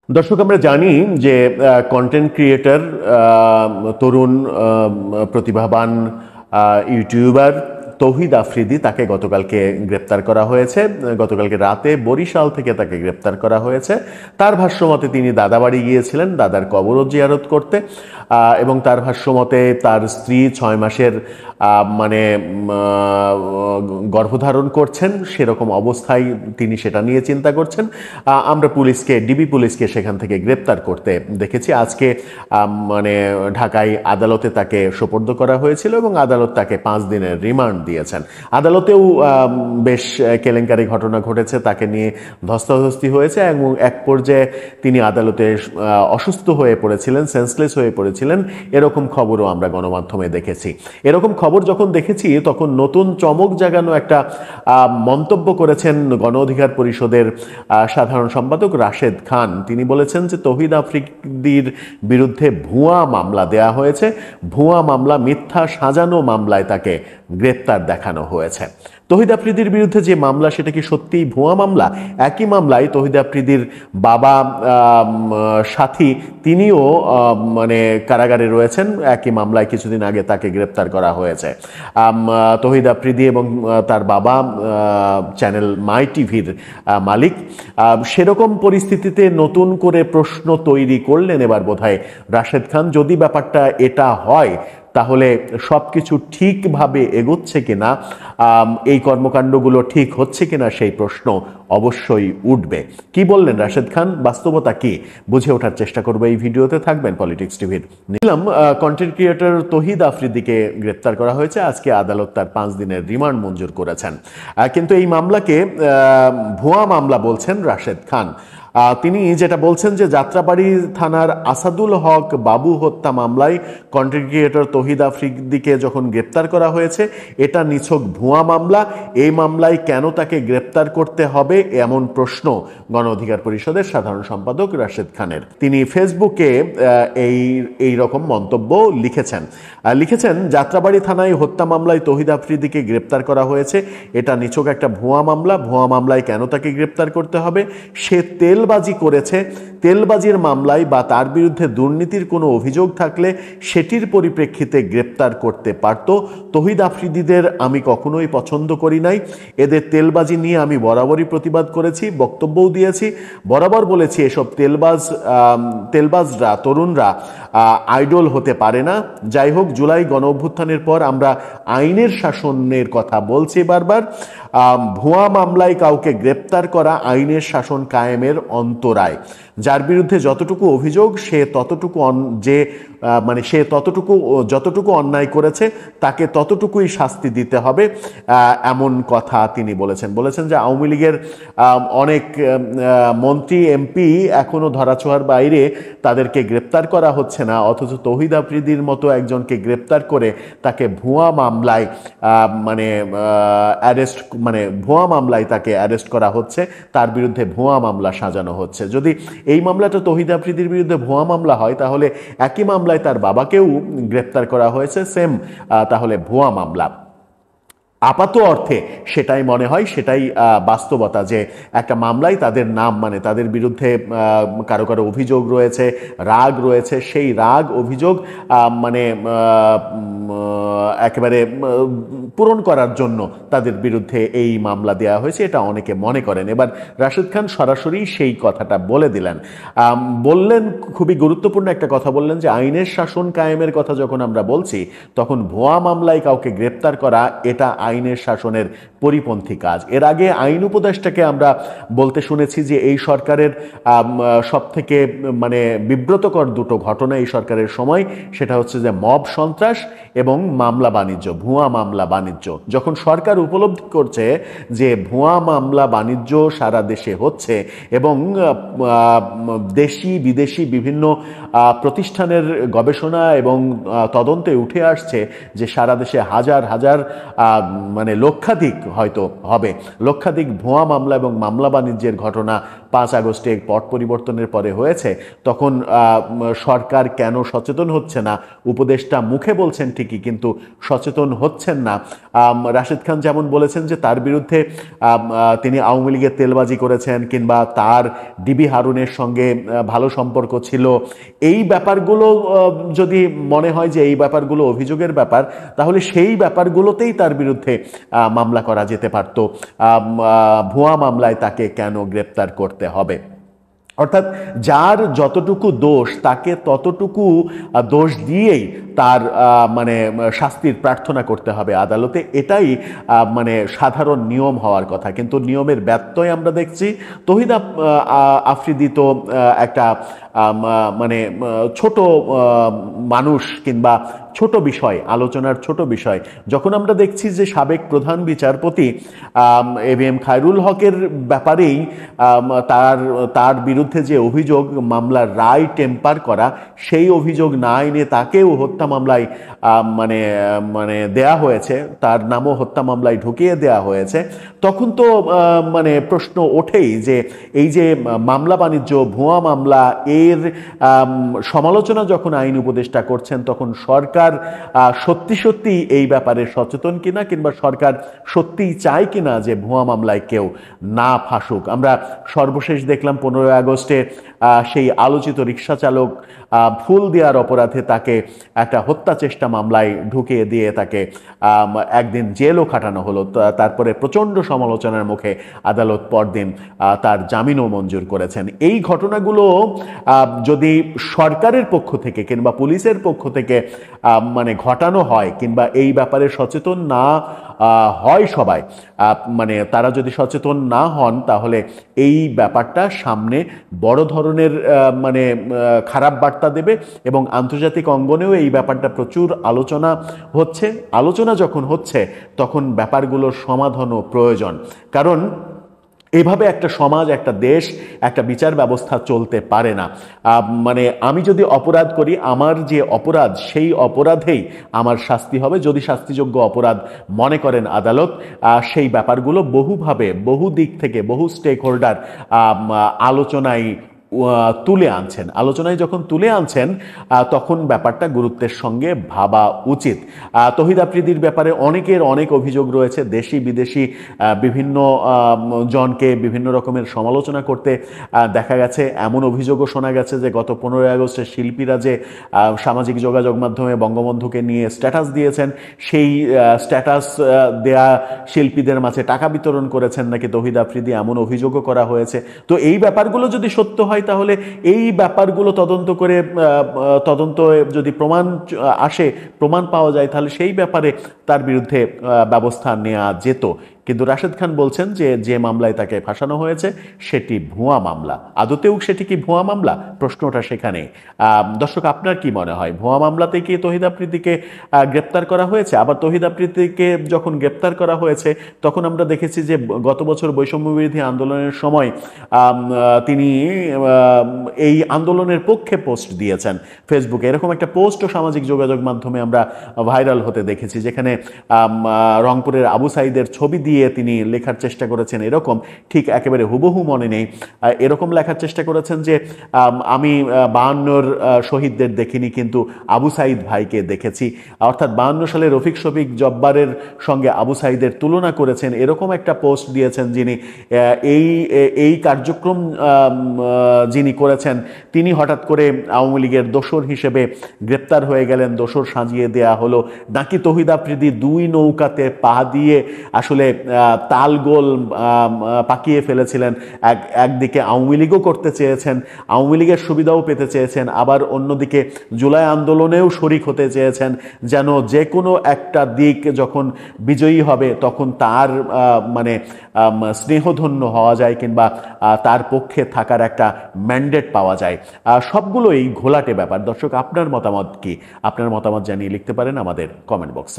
দর্শক, আমরা জানি যে কন্টেন্ট ক্রিয়েটর, তরুণ প্রতিভাবান ইউটিউবার তৌহিদ আফ্রিদি, তাকে গতকালকে গ্রেপ্তার করা হয়েছে। গতকালকে রাতে বরিশাল থেকে তাকে গ্রেপ্তার করা হয়েছে। তার ভাষ্যমতে তিনি দাদাবাড়ি গিয়েছিলেন দাদার কবরও জিয়ারত করতে, এবং তার ভাষ্যমতে তার স্ত্রী 6 মাসের মানে গর্ভধারণ করছেন, সেরকম অবস্থায় তিনি সেটা নিয়ে চিন্তা করছেন। আমরা ডিবি পুলিশকে সেখান থেকে গ্রেপ্তার করতে দেখেছি। আজকে মানে ঢাকায় আদালতে তাকে সোপর্দ করা হয়েছিল এবং আদালত তাকে 5 দিনের রিমান্ড দিয়েছেন। আদালতেও বেশ কেলেঙ্কারি ঘটনা ঘটেছে, তাকে নিয়ে ধস্তাধস্তি হয়েছে এবং এক পর্যায়ে তিনি আদালতে অসুস্থ হয়ে পড়েছিলেন, সেন্সলেস হয়ে পড়েছিলেন, এরকম খবরও আমরা গণমাধ্যমে দেখেছি। এরকম খবর যখন দেখেছি তখন নতুন চমক জাগানো একটা মন্তব্য করেছেন গণ অধিকার পরিষদের সাধারণ সম্পাদক রাশেদ খান। তিনি বলেছেন যে তৌহিদ আফ্রিদির বিরুদ্ধে ভুয়া মামলা দেয়া হয়েছে, ভুয়া মামলা, মিথ্যা সাজানো মামলায় তাকে গ্রেপ্তার দেখানো হয়েছে। তৌহিদ আফ্রিদির বিরুদ্ধে যে মামলা সেটা কি সত্যিই ভুয়া মামলা? একই মামলায় তৌহিদ আফ্রিদির বাবা সাথী, তিনিও মানে কারাগারে রয়েছেন। একই মামলায় কিছুদিন আগে তাকে গ্রেপ্তার করা হয়েছে। তৌহিদ আফ্রিদি এবং তার বাবা চ্যানেল মাই টিভির মালিক। সেরকম পরিস্থিতিতে নতুন করে প্রশ্ন তৈরি করলেন এবার বোধহয় রাশেদ খান। যদি ব্যাপারটা এটা হয় তাহলে সবকিছু ঠিকভাবে এগোচ্ছে কিনা, এই কর্মকাণ্ডগুলো ঠিক হচ্ছে কিনা, সেই প্রশ্ন অবশ্যই উঠবে। কি বললেন রাশেদ খান, বাস্তবতা কি, বুঝে ওঠার চেষ্টা করবো এই ভিডিওতে। থাকবেন পলিটিক্স টিভির। নিলাম কন্টেন্ট ক্রিয়েটর তৌহিদ আফ্রিদিকে গ্রেপ্তার করা হয়েছে। আজকে আদালত তার 5 দিনের রিমান্ড মঞ্জুর করেছেন। কিন্তু এই মামলাকে ভুয়া মামলা বলছেন রাশেদ খান। তিনি যেটা বলছেন যে যাত্রাবাড়ি থানার আসাদুল হক বাবু হত্যা মামলায় কন্টেন্ট ক্রিয়েটর তৌহিদ আফ্রিদিকে যখন গ্রেপ্তার করা হয়েছে, এটা নিছক ভুয়া মামলা। এই মামলায় কেন তাকে গ্রেপ্তার করতে হবে এমন প্রশ্ন গণ অধিকার পরিষদের সাধারণ সম্পাদক রাশেদ খানের। তিনি ফেসবুকে এই রকম মন্তব্য লিখেছেন যাত্রাবাড়ি থানায় হত্যা মামলায় তৌহিদ আফ্রিদিকে গ্রেপ্তার করা হয়েছে, এটা নিছক একটা ভুয়া মামলা। ভুয়া মামলায় কেন তাকে গ্রেপ্তার করতে হবে? সে তেলবাজি করেছে। তেলবাজির মামলায় বা তার বিরুদ্ধে দুর্নীতির কোনো অভিযোগ থাকলে সেটির পরিপ্রেক্ষিতে গ্রেপ্তার করতে পারত। তৌহিদ আফ্রিদিদের আমি কখনোই পছন্দ করি নাই। এদের তেলবাজি নিয়ে আমি বরাবরই প্রতিবাদ করেছি, বক্তব্যও দিয়েছি। বরাবর বলেছি এসব তেলবাজরা, তরুণরা আইডল হতে পারে না। যাই হোক, জুলাই গণ অভ্যুত্থানের পর আমরা আইনের শাসনের কথা বলছি বারবার। ভুয়া মামলায় কাউকে গ্রেপ্তার করা আইনের শাসন কায়েমের অন্তরায়। যার বিরুদ্ধে যতটুকু অভিযোগ সে যতটুকু অন্যায় করেছে তাকে ততটুকুই শাস্তি দিতে হবে, এমন কথা তিনি বলেছেন যে আওয়ামী লীগের অনেক মন্ত্রী, এমপি এখনো ধরাছোঁয়ার বাইরে, তাদেরকে গ্রেপ্তার করা হচ্ছে না, অথচ তৌহিদ আফ্রিদির মতো একজনকে গ্রেপ্তার করে তাকে ভুয়া মামলায় ভুয়া মামলায় তাকে অ্যারেস্ট করা হচ্ছে, তার বিরুদ্ধে ভুয়া মামলা সাজানো হচ্ছে। যদি এই মামলাটা তৌহিদ আফ্রিদির বিরুদ্ধে ভুয়া মামলা হয় তাহলে একই মামলায় তার বাবাকেও গ্রেপ্তার করা হয়েছে, সেম তাহলে ভুয়া মামলা। আপাত অর্থে সেটাই মনে হয়, সেটাই বাস্তবতা, যে একটা মামলায় তাদের নাম, তাদের বিরুদ্ধে কারো কারো অভিযোগ রয়েছে, রাগ রয়েছে, সেই রাগ অভিযোগ একেবারে পূরণ করার জন্য তাদের বিরুদ্ধে এই মামলা দেওয়া হয়েছে, এটা অনেকে মনে করেন। এবার রাশেদ খান সরাসরি সেই কথাটা বললেন, খুবই গুরুত্বপূর্ণ একটা কথা বললেন যে আইনের শাসন কায়েমের কথা যখন আমরা বলছি তখন ভুয়া মামলায় কাউকে গ্রেপ্তার করা এটা আইনের শাসনের পরিপন্থী কাজ। এর আগে আইন উপদেষ্টাকে আমরা বলতে শুনেছি যে এই সরকারের সব থেকে বিব্রতকর দুটো ঘটনা এই সরকারের সময়, সেটা হচ্ছে যে মব সন্ত্রাস এবং মামলা বাণিজ্য, ভুয়া মামলা বাণিজ্য। যখন সরকার উপলব্ধি করছে যে ভুয়া মামলা বাণিজ্য সারা দেশে হচ্ছে এবং দেশি বিদেশি বিভিন্ন প্রতিষ্ঠানের গবেষণা এবং তদন্তে উঠে আসছে যে সারা দেশে হাজার হাজার লক্ষাধিক, হয়তো হবে লক্ষাধিক ভুয়া মামলা এবং মামলা বাণিজ্যের ঘটনা 5 আগস্টে পট পরিবর্তনের পরে হয়েছে, তখন সরকার কেন সচেতন হচ্ছে না? উপদেষ্টা মুখে বলছেন ঠিকই, কিন্তু সচেতন হচ্ছেন না। রাশেদ খান যেমন বলেছেন যে তার বিরুদ্ধে তিনি আওয়ামী লীগের তেলবাজি করেছেন, কিংবা তার ডিবি হারুনের সঙ্গে ভালো সম্পর্ক ছিল, এই ব্যাপারগুলো যদি মনে হয় যে এই ব্যাপারগুলো অভিযোগের ব্যাপার, তাহলে সেই ব্যাপারগুলোতেই তার বিরুদ্ধে মামলা করা যেতে পারত। ভুয়া মামলায় তাকে কেন গ্রেপ্তার করতে হবে? অর্থাৎ যার যতটুকু দোষ তাকে ততটুকু দোষ দিয়েই তার মানে শাস্তির প্রার্থনা করতে হবে আদালতে, এটাই মানে সাধারণ নিয়ম হওয়ার কথা। কিন্তু নিয়মের ব্যত্যয় আমরা দেখছি। তৌহিদ আফ্রিদি তো একটা মানে ছোট মানুষ, কিংবা ছোট বিষয়, আলোচনার ছোট বিষয়। যখন আমরা দেখছি যে সাবেক প্রধান বিচারপতি AVM খায়রুল হকের ব্যাপারেই তার বিরুদ্ধে যে অভিযোগ, মামলার রায় টেম্পার করা, সেই অভিযোগ না এনে তাকেও হত্যা মামলায় মানে মানে দেয়া হয়েছে, তার নামও হত্যা মামলায় ঢুকিয়ে দেয়া হয়েছে, তখন তো মানে প্রশ্ন ওঠেই যে এই যে মামলা বাণিজ্য, ভুয়া মামলা, এর সমালোচনা যখন আইন উপদেষ্টা করছেন, তখন সরকার সত্যি সত্যি এই ব্যাপারে সচেতন কিনা, কিংবা সরকার সত্যিই চায় কিনা যে ভুয়া মামলায় কেউ না ফাঁসুক। আমরা সর্বশেষ দেখলাম 15 আগস্টে সেই আলোচিত রিক্সা চালক ফুল দেওয়ার অপরাধে তাকে একটা হত্যা চেষ্টা মামলায় ঢুকিয়ে দিয়ে তাকে একদিন জেলও খাটানো হলো। তারপরে প্রচণ্ড সমালোচনার মুখে আদালত পরদিন তার জামিনও মঞ্জুর করেছেন। এই ঘটনাগুলো যদি সরকারের পক্ষ থেকে কিংবা পুলিশের পক্ষ থেকে মানে ঘটানো হয়, কিংবা এই ব্যাপারে সচেতন না হয় সবাই, মানে তারা যদি সচেতন না হন, তাহলে এই ব্যাপারটা সামনে বড় ধরনের মানে খারাপ বার্তা দেবে। এবং আন্তর্জাতিক অঙ্গনেও এই ব্যাপারটা প্রচুর আলোচনা হচ্ছে। আলোচনা যখন হচ্ছে, তখন ব্যাপারগুলোর সমাধানও প্রয়োজন। কারণ এভাবে একটা সমাজ, একটা দেশ, একটা বিচার ব্যবস্থা চলতে পারে না। মানে আমি যদি অপরাধ করি, আমার যে অপরাধ, সেই অপরাধেই আমার শাস্তি হবে, যদি শাস্তিযোগ্য অপরাধ মনে করেন আদালত। সেই ব্যাপারগুলো বহুভাবে, বহু দিক থেকে, বহু স্টেক হোল্ডার আলোচনায় তুলে আনছেন। আলোচনায় যখন তুলে আনছেন, তখন ব্যাপারটা গুরুত্বের সঙ্গে ভাবা উচিত। তৌহিদ আফ্রিদির ব্যাপারে অনেকের অনেক অভিযোগ রয়েছে। দেশি বিদেশি বিভিন্ন জনকে বিভিন্ন রকমের সমালোচনা করতে দেখা গেছে। এমন অভিযোগও শোনা গেছে যে গত 15 আগস্টে শিল্পীরা যে সামাজিক যোগাযোগ মাধ্যমে বঙ্গবন্ধুকে নিয়ে স্ট্যাটাস দিয়েছেন, সেই স্ট্যাটাস দেয়া শিল্পীদের মাঝে টাকা বিতরণ করেছেন নাকি তৌহিদ আফ্রিদি, এমন অভিযোগও করা হয়েছে। তো এই ব্যাপারগুলো যদি সত্য হয়, তাহলে এই ব্যাপারগুলো তদন্ত করে, তদন্ত যদি প্রমাণ আসে, প্রমাণ পাওয়া যায়, তাহলে সেই ব্যাপারে তার বিরুদ্ধে ব্যবস্থা নেওয়া যেত। কিন্তু রাশেদ খান বলছেন যে যে মামলায় তাকে ফাঁসানো হয়েছে সেটি ভুয়া মামলা। আদতেও সেটি কি ভুয়া মামলা? প্রশ্নটা সেখানে। দর্শক, আপনার কি মনে হয়, ভুয়া মামলাতে কি তৌহিদ আফ্রিদিকে গ্রেপ্তার করা হয়েছে? আবার তৌহিদ আফ্রিদিকে যখন গ্রেপ্তার করা হয়েছে, তখন আমরা দেখেছি যে গত বছর বৈষম্য বিরোধী আন্দোলনের সময় তিনি এই আন্দোলনের পক্ষে পোস্ট দিয়েছেন ফেসবুকে। এরকম একটা পোস্টও সামাজিক যোগাযোগ মাধ্যমে আমরা ভাইরাল হতে দেখেছি, যেখানে রংপুরের আবু সাইদের ছবি দিয়ে তিনি লেখার চেষ্টা করেছেন, এরকম ঠিক একেবারে হুবহু মনে নেই, এরকম লেখার চেষ্টা করেছেন যে আমি 52-র শহীদদের দেখিনি, কিন্তু আবু সাইদ ভাইকে দেখেছি। অর্থাৎ 52 সালে রফিক শফিক জব্বারের সঙ্গে আবু সাইদের তুলনা করেছেন, এরকম একটা পোস্ট দিয়েছেন। যিনি এই কার্যক্রম যিনি করেছেন, তিনি হঠাৎ করে আওয়ামী লীগের দোসর হিসেবে গ্রেপ্তার হয়ে গেলেন, দোসর সাজিয়ে দেয়া হলো। নাকি তৌহিদ আফ্রিদি 2 নৌকাতে পা দিয়ে আসলে তালগোল পাকিয়ে ফেলেছিলেন। একদিকে আওয়ামী লীগও করতে চেয়েছেন, আওয়ামী লীগের সুবিধাও পেতে চেয়েছেন, আবার অন্যদিকে জুলাই আন্দোলনেও শরিক হতে চেয়েছেন, যেন যে কোনো একটা দিক যখন বিজয়ী হবে, তখন তার মানে স্নেহধন্য হওয়া যায়, কিংবা তার পক্ষে থাকার একটা ম্যান্ডেট পাওয়া যায়। সবগুলোই ঘোলাটে ব্যাপার। দর্শক, আপনার মতামত কি? আপনার মতামত জানিয়ে লিখতে পারেন আমাদের কমেন্ট বক্সে।